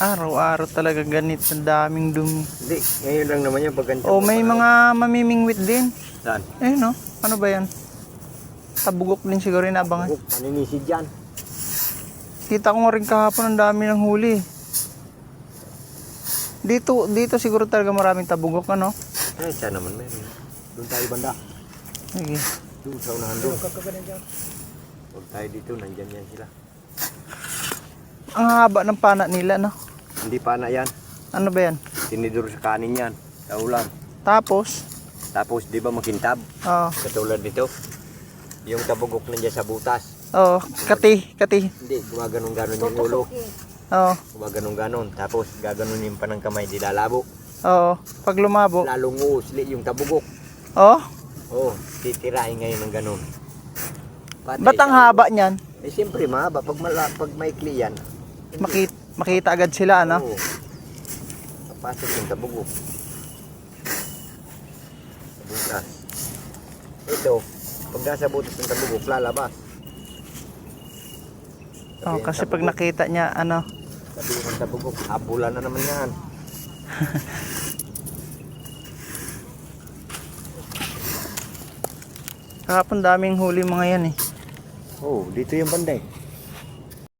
Araw-araw talaga ganit, ang daming dumi. Hindi, ngayon lang naman yan pag ganito. Oh, may mga mamimingwit din. Saan? No? Ano ba yan? Tabugok din siguro yung abangan. Buk, maninisid yan. Kita ko nga rin kahapon ang dami ng huli. Dito siguro talaga maraming tabugok, ano? Ay, saan naman meron. Doon tayo banda. Sige. Doon sa unahan doon. Huwag tayo dito, nandyan yan sila. Ang haba ng pana nila, no? Hindi pa na yan. Ano ba yan? Tinidor sa kanin yan. Sa ulam. Tapos? Tapos di ba makintab? Oo. Katulad nito. Yung tabugok nandiyan sa butas. Oo. Kati. Hindi, gumaganon-ganon yung ulo. Oo. Gumaganon-ganon. Tapos gaganon yung panang kamay, di lalabo. Oo. Pag lumabo. Lalong uusli yung tabugok. Oo. Oo, titirain ngayon ng ganon. Ba't ang haba niyan? Eh siyempre mahaba. Pag maikli yan. Makita agad sila, ano? Oo. Papasok yung tabugok. Sa butas. Ito, pag nasa butas ng tabugok, lalabas. Oh, kasi pag nakita niya, ano? Sabi yung tabugok, habulan na naman yan. Kahapon daming huli mga yan eh. Oh, dito yung banda eh.